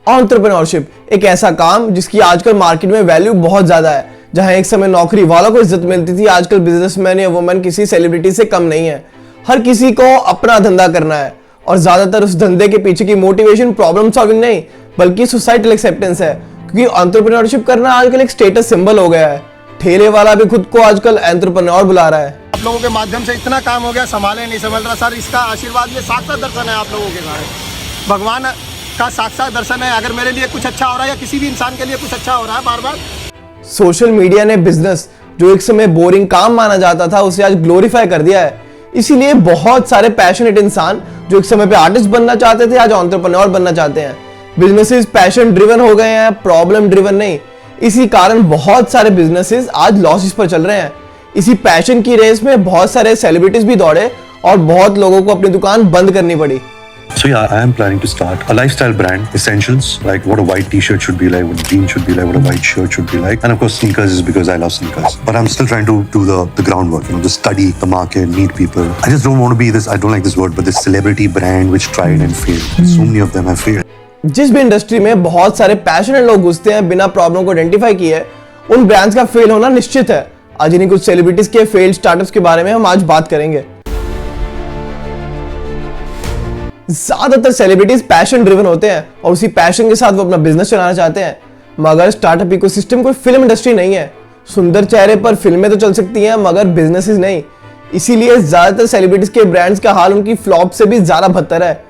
Entrepreneurship एक ऐसा काम जिसकी आजकल मार्केट में वैल्यू बहुत ज्यादा है। जहां एक समय नौकरी वालों को इज्जत मिलती थी, आजकल बिजनेसमैन या वुमेन किसी सेलिब्रिटी से कम नहीं है। हर किसी को अपना धंधा करना है और ज्यादातर उस धंधे के पीछे की मोटिवेशन प्रॉब्लम सॉल्विंग नहीं बल्कि सोसाइटल एक्सेप्टेंस है, क्योंकि एंटरप्रेन्योरशिप करना आजकल एक स्टेटस सिंबल हो गया है। ठेले वाला भी खुद को आजकल एंटरप्रेन्योर बुला रहा है। आप लोगों के माध्यम से इतना काम हो गया, संभाले नहीं संभल रहा सर। इसका आशीर्वाद ये साक्षात दर्शन है आप लोगों के सारे, भगवान का साक्षात दर्शन है। अगर मेरे लिए कुछ अच्छा हो रहा है या किसी भी इंसान के लिए कुछ अच्छा हो रहा है बार बार। सोशल मीडिया ने बिजनेस जो एक समय बोरिंग काम माना जाता था उसे आज ग्लोरीफाई कर दिया है। इसीलिए बहुत सारे पैशनेट इंसान जो एक समय पे आर्टिस्ट बनना चाहते थे आज एंटरप्रेन्योर बनना चाहते हैं। बिजनेसेस पैशन ड्रिवन हो गए हैं, प्रॉब्लम ड्रिवन नहीं। इसी कारण बहुत सारे बिजनेसेस आज लॉसेस पर चल रहे हैं। इसी पैशन की रेस में बहुत सारे सेलिब्रिटीज भी दौड़े और बहुत लोगों को अपनी दुकान बंद करनी पड़ी। So yeah, I am planning to start a lifestyle brand, essentials, like what a white t-shirt should be like, what jeans should be like, what a white shirt should be like. And of course sneakers is because I love sneakers. But I'm still trying to do the groundwork, the study the market, meet people. I just don't want to be this, I don't like this word, but this celebrity brand which tried and failed. So many of them have failed. जिस भी industry में बहुत सारे passionate लोग घुसते हैं बिना problem को आइडेंटिफाई किए, उन ब्रांड्स का फेल होना निश्चित है। आज इन्हीं कुछ सेलिब्रिटीज के फेल्ड स्टार्टअप्स के बारे में हम आज बात करेंगे। ज्यादातर सेलिब्रिटीज पैशन ड्रिवन होते हैं और उसी पैशन के साथ वो अपना बिजनेस चलाना चाहते हैं, मगर स्टार्टअप इकोसिस्टम कोई फिल्म इंडस्ट्री नहीं है। सुंदर चेहरे पर फिल्में तो चल सकती हैं मगर बिजनेसेस नहीं। इसीलिए ज्यादातर सेलिब्रिटीज के ब्रांड्स का हाल उनकी फ्लॉप से भी ज्यादा बदतर है।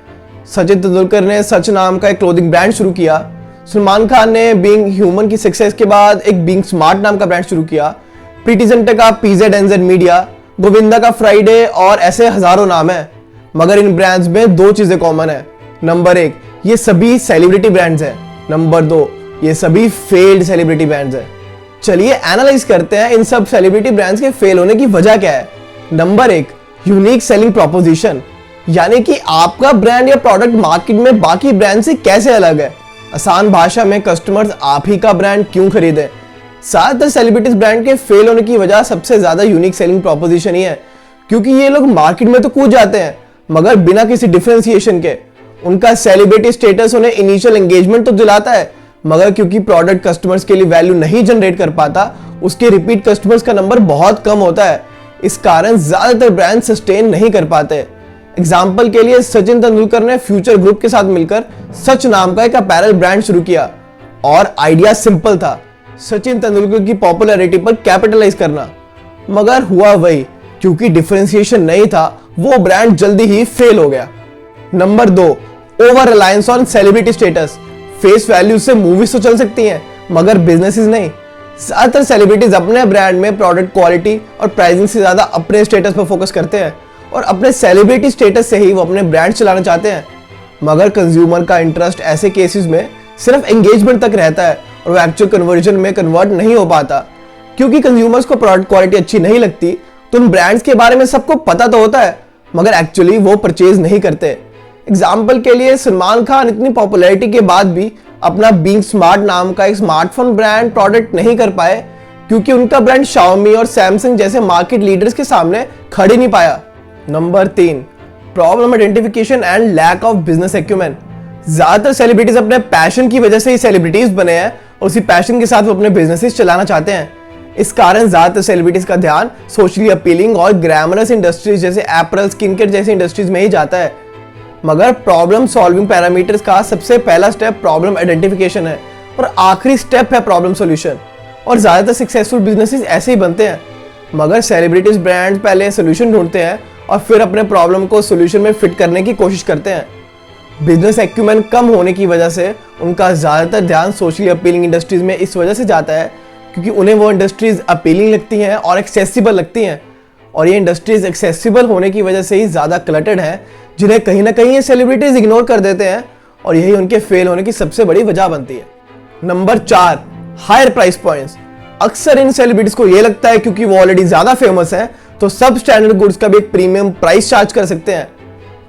सचिन तेंदुलकर ने सच नाम का एक क्लोथिंग ब्रांड शुरू किया। सलमान खान ने बीइंग ह्यूमन की सक्सेस के बाद एक बीइंग स्मार्ट नाम का ब्रांड शुरू किया। प्रीति जिंटा का PZNZ मीडिया, गोविंदा का फ्राइडे और ऐसे हजारों नाम है। मगर इन ब्रांड्स में दो चीजें कॉमन है। नंबर 1, ये सभी सेलिब्रिटी ब्रांड्स हैं। नंबर 2, ये सभी फेल्ड सेलिब्रिटी ब्रांड्स हैं। चलिए एनालाइज करते हैं इन सब सेलिब्रिटी ब्रांड्स के फेल होने की वजह क्या है। नंबर 1, यूनिक सेलिंग प्रोपोजिशन, यानी कि आपका ब्रांड या प्रोडक्ट मार्केट में बाकी ब्रांड से कैसे अलग है। आसान भाषा में कस्टमर्स आप ही का ब्रांड क्यों खरीदें। ज्यादातर सेलिब्रिटीज ब्रांड के फेल होने की वजह सबसे ज्यादा यूनिक सेलिंग प्रोपोजिशन ही है, क्योंकि ये लोग मार्केट में तो कूद जाते हैं मगर बिना किसी डिफरेंशिएशन के। उनका सेलिब्रिटी स्टेटस उन्हें इनिशियल एंगेजमेंट तो दिलाता है, मगर क्योंकि प्रोडक्ट कस्टमर्स के लिए वैल्यू नहीं जनरेट कर पाता, उसके रिपीट कस्टमर्स का नंबर बहुत कम होता है। इस कारण ज्यादातर ब्रांड सस्टेन नहीं कर पाते। एग्जाम्पल के लिए सचिन तेंदुलकर ने फ्यूचर ग्रुप के साथ मिलकर सच नाम का एक अपैरल ब्रांड शुरू किया और आइडिया सिंपल था, सचिन तेंदुलकर की पॉपुलैरिटी पर कैपिटलाइज करना। मगर हुआ वही, क्योंकि डिफरेंशिएशन नहीं था वो ब्रांड जल्दी ही फेल हो गया। Number 2, over reliance on celebrity status. Face value से मूवीज तो चल सकती हैं मगर बिजनेसेस नहीं। ज्यादातर सेलिब्रिटीज अपने ब्रांड में प्रोडक्ट क्वालिटी और प्राइसिंग से ज्यादा अपने स्टेटस पर फोकस करते हैं और अपने सेलिब्रिटी स्टेटस से ही वो अपने ब्रांड चलाना चाहते हैं। मगर कंज्यूमर का इंटरेस्ट ऐसे केसेस में सिर्फ एंगेजमेंट तक रहता है और वो एक्चुअल कन्वर्जन में कन्वर्ट नहीं हो पाता, क्योंकि कंज्यूमर्स को प्रोडक्ट क्वालिटी अच्छी नहीं लगती तो उन ब्रांड्स के बारे में सबको पता तो होता है मगर एक्चुअली वो परचेज नहीं करते। एग्जाम्पल के लिए सलमान खान इतनी पॉपुलैरिटी के बाद भी अपना बीइंग स्मार्ट नाम का एक स्मार्टफोन ब्रांड प्रोडक्ट नहीं कर पाए, क्योंकि उनका ब्रांड Xiaomi और Samsung जैसे मार्केट लीडर्स के सामने खड़े नहीं पाया। Number 3, problem identification and lack of business acumen. ज्यादातर सेलिब्रिटीज अपने पैशन की वजह से ही सेलिब्रिटीज बने हैं और उसी पैशन के साथ वो अपने बिजनेसेस चलाना चाहते हैं। इस कारण ज्यादातर सेलिब्रिटीज का ध्यान सोशली अपीलिंग और ग्लैमरस इंडस्ट्रीज जैसे एपरल, स्किन केयर जैसी इंडस्ट्रीज में ही जाता है। मगर प्रॉब्लम सॉल्विंग पैरामीटर्स का सबसे पहला स्टेप प्रॉब्लम आइडेंटिफिकेशन है और आखिरी स्टेप है प्रॉब्लम सॉल्यूशन। और ज्यादातर सक्सेसफुल बिजनेसेस ऐसे ही बनते हैं। मगर सेलिब्रिटीज ब्रांड पहले सोल्यूशन ढूंढते हैं और फिर अपने प्रॉब्लम को सोल्यूशन में फिट करने की कोशिश करते हैं। बिजनेस एक्यूमेन कम होने की वजह से उनका ज्यादातर ध्यान सोशली अपीलिंग इंडस्ट्रीज में इस वजह से जाता है क्योंकि उन्हें वो इंडस्ट्रीज अपीलिंग लगती हैं और एक्सेसिबल लगती हैं। और ये इंडस्ट्रीज एक्सेसिबल होने की वजह से ही ज्यादा क्लटर्ड है, जिन्हें कहीं ना कहीं ये सेलिब्रिटीज इग्नोर कर देते हैं और यही उनके फेल होने की सबसे बड़ी वजह बनती है। Number 4, higher price points. अक्सर इन सेलिब्रिटीज को ये लगता है क्योंकि वो ऑलरेडी ज्यादा फेमस है तो सब स्टैंडर्ड गुड्स का भी एक प्रीमियम प्राइस चार्ज कर सकते हैं।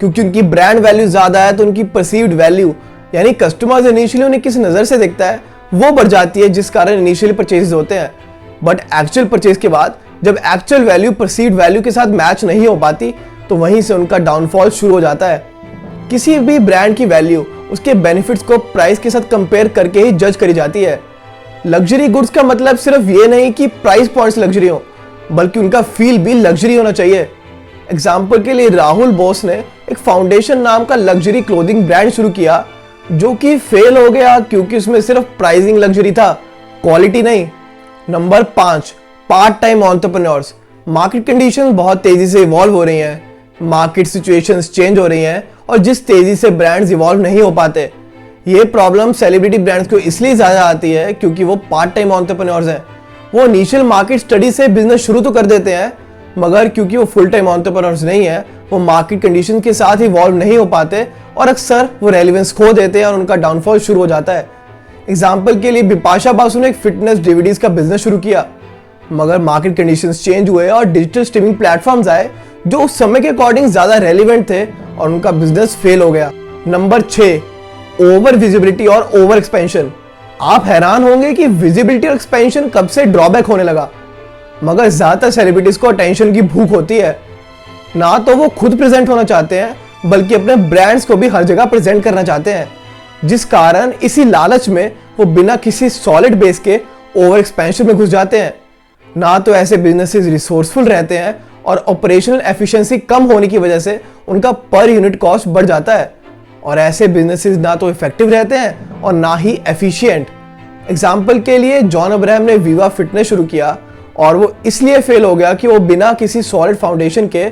क्योंकि उनकी ब्रांड वैल्यू ज्यादा है तो उनकी परसीव्ड वैल्यू, यानी कस्टमर्स इनिशियली उन्हें किस नजर से देखता है, वो बढ़ जाती है, जिस कारण इनिशियली परचेज होते हैं। बट एक्चुअल परचेज के बाद जब एक्चुअल वैल्यू परसीव्ड वैल्यू के साथ मैच नहीं हो पाती तो वहीं से उनका डाउनफॉल शुरू हो जाता है। किसी भी ब्रांड की वैल्यू उसके बेनिफिट्स को प्राइस के साथ कंपेयर करके ही जज करी जाती है। लग्जरी गुड्स का मतलब सिर्फ ये नहीं कि प्राइस पॉइंट्स लग्जरी हो, बल्कि उनका फील भी लग्जरी होना चाहिए। एग्जाम्पल के लिए राहुल बोस ने एक फाउंडेशन नाम का लग्जरी क्लोथिंग ब्रांड शुरू किया जो कि फेल हो गया क्योंकि उसमें सिर्फ प्राइसिंग लग्जरी था, क्वालिटी नहीं। Number 5, part time entrepreneurs. Market conditions बहुत तेजी से इवॉल्व हो रही हैं, मार्केट सिचुएशंस चेंज हो रही हैं और जिस तेजी से ब्रांड्स इवॉल्व नहीं हो पाते, ये प्रॉब्लम सेलिब्रिटी ब्रांड्स को इसलिए ज्यादा आती है क्योंकि वो पार्ट टाइम एंटरप्रेन्योर्स हैं। वो इनिशियल मार्केट स्टडी से बिजनेस शुरू तो कर देते हैं, मगर क्योंकि वो फुल टाइम एंटरप्रेन्योर्स नहीं है, वो मार्केट कंडीशन के साथ इवॉल्व नहीं हो पाते और अक्सर वो रेलेवेंस खो देते हैं और उनका डाउनफॉल शुरू हो जाता है। एग्जाम्पल के लिए बिपाशा बासु ने एक फिटनेस डीवीडीज का बिजनेस शुरू किया, मगर मार्केट कंडीशंस चेंज हुए और डिजिटल स्ट्रीमिंग प्लेटफॉर्म्स आए जो उस समय के अकॉर्डिंग ज्यादा रेलिवेंट थे और उनका बिजनेस फेल हो गया। नंबर 6, ओवर विजिबिलिटी और ओवर एक्सपेंशन। आप हैरान होंगे कि विजिबिलिटी और एक्सपेंशन कब से ड्रॉबैक होने लगा, मगर ज्यादातर सेलिब्रिटीज को अटेंशन की भूख होती है। ना तो वो खुद प्रेजेंट होना चाहते हैं, बल्कि अपने ब्रांड्स को भी हर जगह प्रेजेंट करना चाहते हैं, जिस कारण इसी लालच में वो बिना किसी सॉलिड बेस के ओवर एक्सपेंशन में घुस जाते हैं। ना तो ऐसे बिजनेसेस रिसोर्सफुल रहते हैं और ऑपरेशनल एफिशिएंसी कम होने की वजह से उनका पर यूनिट कॉस्ट बढ़ जाता है, और ऐसे बिजनेसेस ना तो इफेक्टिव रहते हैं और ना ही एफिशिएंट। एग्जाम्पल के लिए जॉन अब्राहम ने वीवा फिटनेस शुरू किया और वो इसलिए फेल हो गया कि वो बिना किसी सॉलिड फाउंडेशन के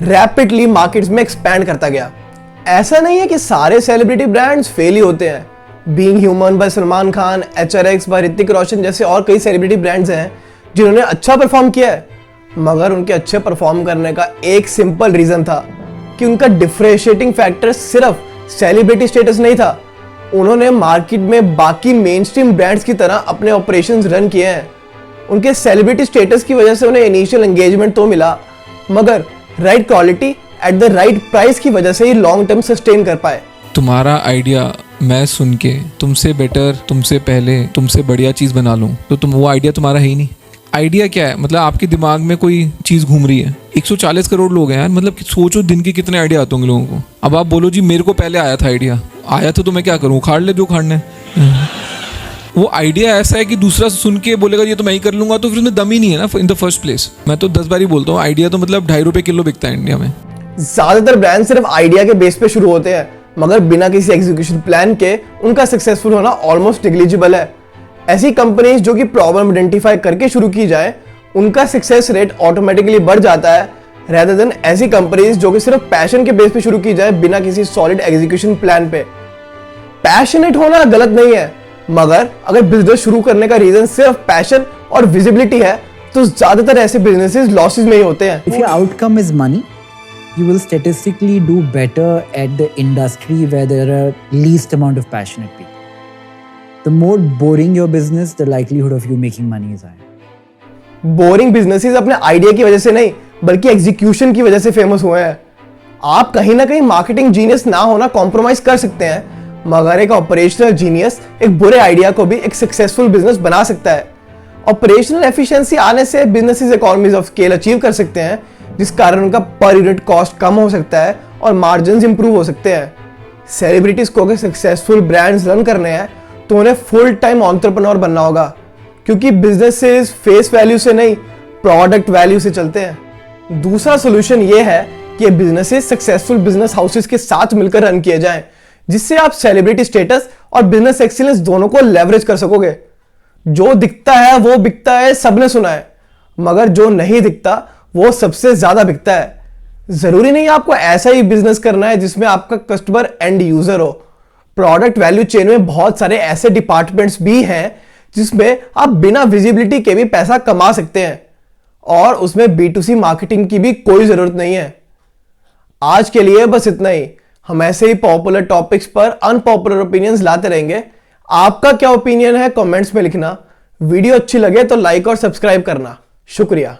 रैपिडली मार्केट्स में एक्सपैंड करता गया। ऐसा नहीं है कि सारे सेलिब्रिटी ब्रांड्स फेल ही होते हैं। Being Human by Salman Khan, HRX by Hrithik Roshan जैसे और कई सेलिब्रिटी ब्रांड्स हैं जिन्होंने अच्छा परफॉर्म किया है, मगर उनके अच्छे परफॉर्म करने का एक सिंपल रीजन था कि उनका डिफरेंशिएटिंग फैक्टर सिर्फ सेलिब्रिटी स्टेटस नहीं था। उन्होंने मार्केट में बाकी मेन स्ट्रीम ब्रांड्स की तरह अपने ऑपरेशंस रन किए हैं। उनके सेलिब्रिटी स्टेटस की वजह से उन्हें इनिशियल एंगेजमेंट तो मिला, मगर right quality at the right price की वजह से ही लॉन्ग टर्म सस्टेन कर पाए। तुम्हारा आइडिया मैं सुन के तुमसे बेटर, तुमसे पहले, तुमसे बढ़िया चीज़ बना लूँ तो तुम वो आइडिया तुम्हारा है ही नहीं। आइडिया क्या है? मतलब आपके दिमाग में कोई चीज़ घूम रही है। 140 करोड़ लोग हैं यार, मतलब सोचो दिन के कितने आइडिया आते होंगे लोगों को। अब आप बोलो जी मेरे को पहले आया था आइडिया, आया था तो मैं क्या करूँ, उखाड़ ले जो उखाड़ना है। वो आइडिया ऐसा है कि दूसरा सुन के बोलेगा ये तो मैं ही कर लूंगा, तो फिर उसमें दम ही नहीं है ना इन द फर्स्ट प्लेस। मैं तो 10 बार ही बोलता हूँ, आइडिया तो मतलब 2.5 रुपये किलो बिकता है इंडिया में। ज्यादातर ब्रांड सिर्फ आइडिया के बेस पे शुरू होते हैं, मगर बिना किसी एग्जीक्यूशन प्लान के उनका सक्सेसफुल होना ऑलमोस्ट नेग्लिजिबल है। ऐसी कंपनीज जो कि प्रॉब्लम आइडेंटिफाई करके शुरू की जाए, उनका सक्सेस रेट ऑटोमेटिकली बढ़ जाता है, रेदर देन ऐसी कंपनीज जो कि सिर्फ पैशन के बेस पे शुरू की जाए बिना किसी सॉलिड एग्जीक्यूशन प्लान पे। पैशनेट होना गलत नहीं है, मगर अगर बिजनेस शुरू करने का रीजन सिर्फ पैशन और विजिबिलिटी है तो ज्यादातर ऐसे बिजनेसेस लॉसेस में ही होते हैं। If your outcome is money, you will statistically do better at the industry where there are least amount of passionate people. The more boring your business, the likelihood of you making money is higher. Boring businesses अपने idea की वजह से नहीं, बल्कि execution की वजह से famous हुए हैं। आप कहीं ना कहीं मार्केटिंग जीनियस ना होना कॉम्प्रोमाइज कर सकते हैं, मगर एक ऑपरेशनल जीनियस एक बुरे आइडिया को भी एक सक्सेसफुल बिजनेस बना सकता है। ऑपरेशनल एफिशिएंसी आने से businesses economies of scale achieve कर सकते हैं, जिस कारण उनका पर यूनिट कॉस्ट कम हो सकता है और मार्जिन्स इंप्रूव हो सकते हैं। सेलिब्रिटीज को अगर सक्सेसफुल ब्रांड्स रन करने हैं तो उन्हें फुल टाइम एंटरप्रेन्योर बनना होगा, क्योंकि बिजनेसेस फेस वैल्यू से नहीं प्रोडक्ट वैल्यू से चलते हैं। दूसरा सोल्यूशन ये है कि बिजनेसेस सक्सेसफुल बिजनेस हाउसेस के साथ मिलकर रन किए जाएं, जिससे आप सेलिब्रिटी स्टेटस और बिजनेस एक्सीलेंस दोनों को लेवरेज कर सकोगे। जो दिखता है वो बिकता है, सबने सुना है, मगर जो नहीं दिखता वो सबसे ज्यादा बिकता है। जरूरी नहीं आपको ऐसा ही बिजनेस करना है जिसमें आपका कस्टमर एंड यूजर हो। प्रोडक्ट वैल्यू चेन में बहुत सारे ऐसे डिपार्टमेंट्स भी हैं जिसमें आप बिना विजिबिलिटी के भी पैसा कमा सकते हैं, और उसमें B2C मार्केटिंग की भी कोई जरूरत नहीं है। आज के लिए बस इतना ही। हम ऐसे ही पॉपुलर टॉपिक्स पर अनपॉपुलर ओपिनियंस लाते रहेंगे। आपका क्या ओपिनियन है कमेंट्स में लिखना। वीडियो अच्छी लगे तो लाइक और सब्सक्राइब करना। शुक्रिया।